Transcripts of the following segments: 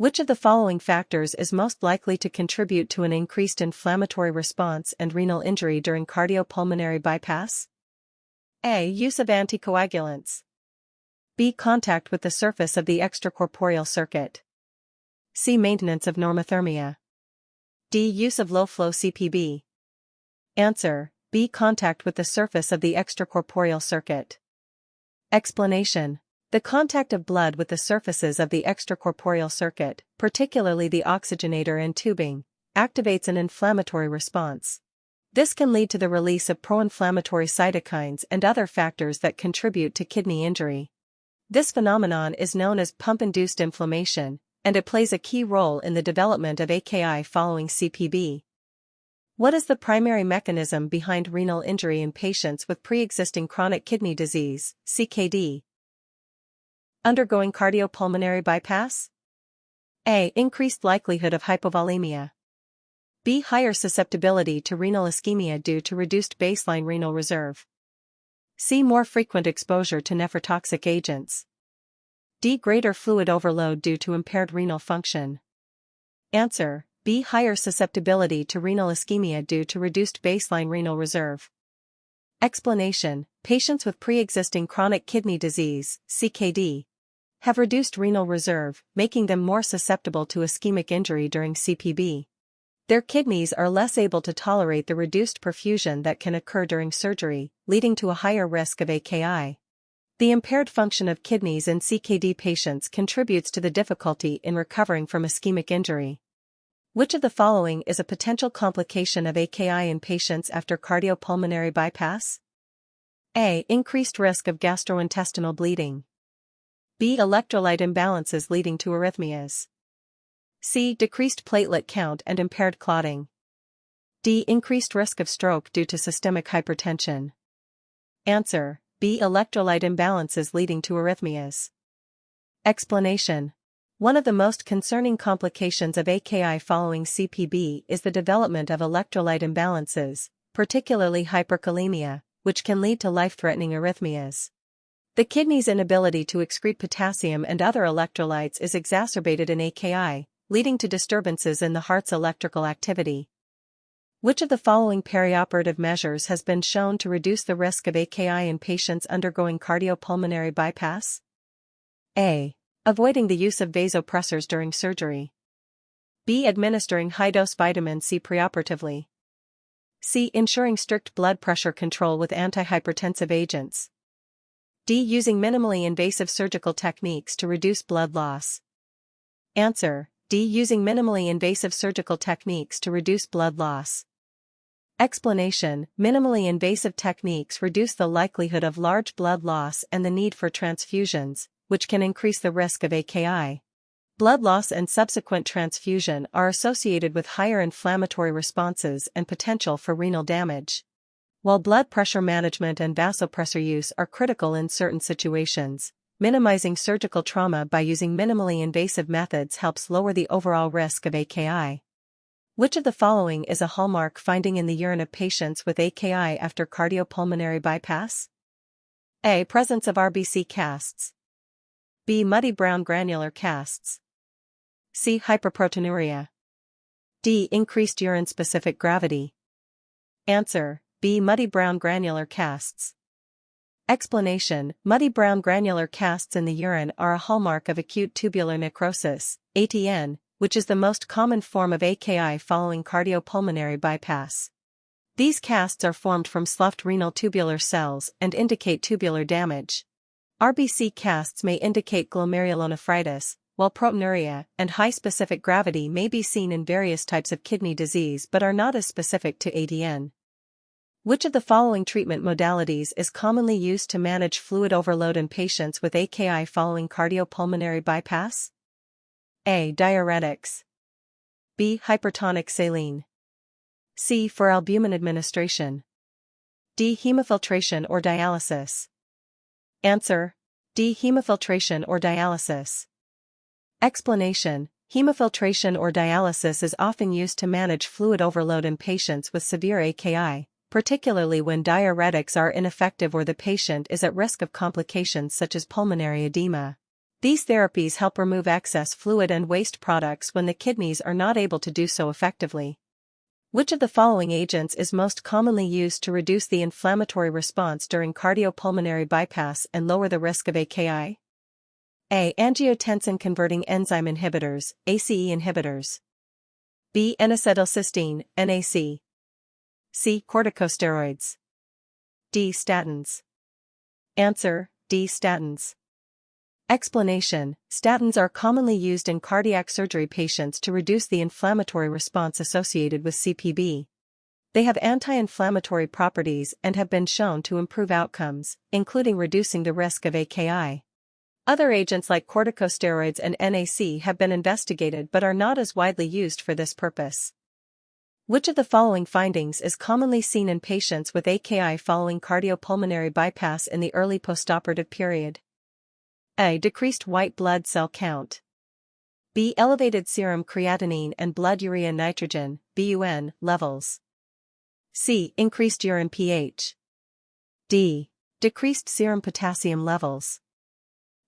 Which of the following factors is most likely to contribute to an increased inflammatory response and renal injury during cardiopulmonary bypass? A. Use of anticoagulants. B. Contact with the surface of the extracorporeal circuit. C. Maintenance of normothermia. D. Use of low-flow CPB. Answer: B. Contact with the surface of the extracorporeal circuit. Explanation: the contact of blood with the surfaces of the extracorporeal circuit, particularly the oxygenator and tubing, activates an inflammatory response. This can lead to the release of pro-inflammatory cytokines and other factors that contribute to kidney injury. This phenomenon is known as pump-induced inflammation, and it plays a key role in the development of AKI following CPB. What is the primary mechanism behind renal injury in patients with pre-existing chronic kidney disease, CKD? Undergoing cardiopulmonary bypass? A. Increased likelihood of hypovolemia. B. Higher susceptibility to renal ischemia due to reduced baseline renal reserve. C. More frequent exposure to nephrotoxic agents. D. Greater fluid overload due to impaired renal function. Answer: B. Higher susceptibility to renal ischemia due to reduced baseline renal reserve. Explanation: patients with pre-existing chronic kidney disease, CKD, have reduced renal reserve, making them more susceptible to ischemic injury during CPB. Their kidneys are less able to tolerate the reduced perfusion that can occur during surgery, leading to a higher risk of AKI. The impaired function of kidneys in CKD patients contributes to the difficulty in recovering from ischemic injury. Which of the following is a potential complication of AKI in patients after cardiopulmonary bypass? A. Increased risk of gastrointestinal bleeding. B. Electrolyte imbalances leading to arrhythmias. C. Decreased platelet count and impaired clotting. D. Increased risk of stroke due to systemic hypertension. Answer: B. Electrolyte imbalances leading to arrhythmias. Explanation: one of the most concerning complications of AKI following CPB is the development of electrolyte imbalances, particularly hyperkalemia, which can lead to life-threatening arrhythmias. The kidney's inability to excrete potassium and other electrolytes is exacerbated in AKI, leading to disturbances in the heart's electrical activity. Which of the following perioperative measures has been shown to reduce the risk of AKI in patients undergoing cardiopulmonary bypass? A. Avoiding the use of vasopressors during surgery. B. Administering high-dose vitamin C preoperatively. C. Ensuring strict blood pressure control with antihypertensive agents. D. Using minimally invasive surgical techniques to reduce blood loss. Answer: D. Using minimally invasive surgical techniques to reduce blood loss. Explanation: minimally invasive techniques reduce the likelihood of large blood loss and the need for transfusions, which can increase the risk of AKI. Blood loss and subsequent transfusion are associated with higher inflammatory responses and potential for renal damage. While blood pressure management and vasopressor use are critical in certain situations, minimizing surgical trauma by using minimally invasive methods helps lower the overall risk of AKI. Which of the following is a hallmark finding in the urine of patients with AKI after cardiopulmonary bypass? A. Presence of RBC casts. B. Muddy brown granular casts. C. Hyperproteinuria. D. Increased urine-specific gravity. Answer: B. Muddy brown granular casts. Explanation: muddy brown granular casts in the urine are a hallmark of acute tubular necrosis, ATN, which is the most common form of AKI following cardiopulmonary bypass. These casts are formed from sloughed renal tubular cells and indicate tubular damage. RBC casts may indicate glomerulonephritis, while proteinuria and high specific gravity may be seen in various types of kidney disease but are not as specific to ATN. Which of the following treatment modalities is commonly used to manage fluid overload in patients with AKI following cardiopulmonary bypass? A. Diuretics. B. Hypertonic saline. C. For albumin administration. D. Hemofiltration or dialysis. Answer: D. Hemofiltration or dialysis. Explanation: hemofiltration or dialysis is often used to manage fluid overload in patients with severe AKI, particularly when diuretics are ineffective or the patient is at risk of complications such as pulmonary edema. These therapies help remove excess fluid and waste products when the kidneys are not able to do so effectively. Which of the following agents is most commonly used to reduce the inflammatory response during cardiopulmonary bypass and lower the risk of AKI? A. Angiotensin-converting enzyme inhibitors, ACE inhibitors. B. N-acetylcysteine, NAC. C. Corticosteroids. D. Statins. Answer: D. Statins. Explanation: statins are commonly used in cardiac surgery patients to reduce the inflammatory response associated with CPB. They have anti-inflammatory properties and have been shown to improve outcomes, including reducing the risk of AKI. Other agents like corticosteroids and NAC have been investigated but are not as widely used for this purpose. Which of the following findings is commonly seen in patients with AKI following cardiopulmonary bypass in the early postoperative period? A. Decreased white blood cell count. B. Elevated serum creatinine and blood urea nitrogen, BUN, levels. C. Increased urine pH. D. Decreased serum potassium levels.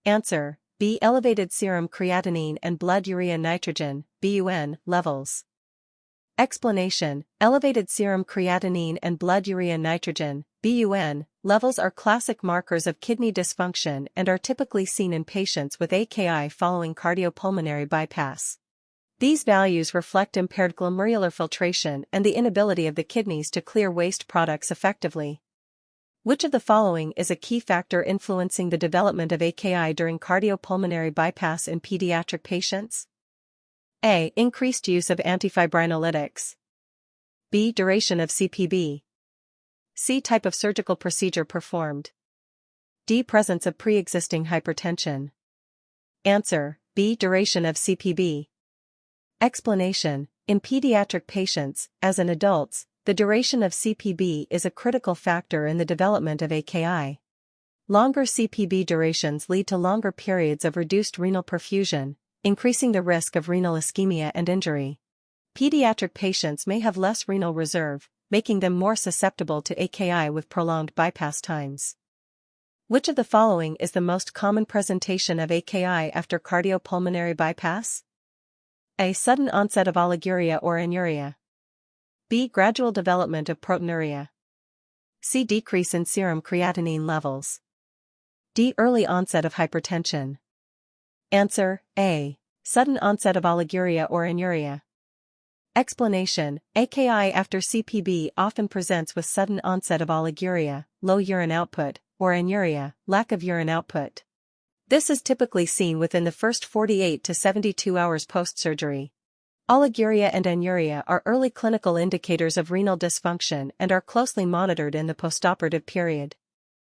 Answer: B. Elevated serum creatinine and blood urea nitrogen, BUN, levels. Explanation: elevated serum creatinine and blood urea nitrogen, BUN, levels are classic markers of kidney dysfunction and are typically seen in patients with AKI following cardiopulmonary bypass. These values reflect impaired glomerular filtration and the inability of the kidneys to clear waste products effectively. Which of the following is a key factor influencing the development of AKI during cardiopulmonary bypass in pediatric patients? A. Increased use of antifibrinolytics. B. Duration of CPB. C. Type of surgical procedure performed. D. Presence of pre-existing hypertension. Answer: B. Duration of CPB. Explanation: in pediatric patients, as in adults, the duration of CPB is a critical factor in the development of AKI. Longer CPB durations lead to longer periods of reduced renal perfusion, increasing the risk of renal ischemia and injury. Pediatric patients may have less renal reserve, making them more susceptible to AKI with prolonged bypass times. Which of the following is the most common presentation of AKI after cardiopulmonary bypass? A. Sudden onset of oliguria or anuria. B. Gradual development of proteinuria. C. Decrease in serum creatinine levels. D. Early onset of hypertension. Answer: A. Sudden onset of oliguria or anuria. Explanation: AKI after CPB often presents with sudden onset of oliguria, low urine output, or anuria, lack of urine output. This is typically seen within the first 48 to 72 hours post-surgery. Oliguria and anuria are early clinical indicators of renal dysfunction and are closely monitored in the postoperative period.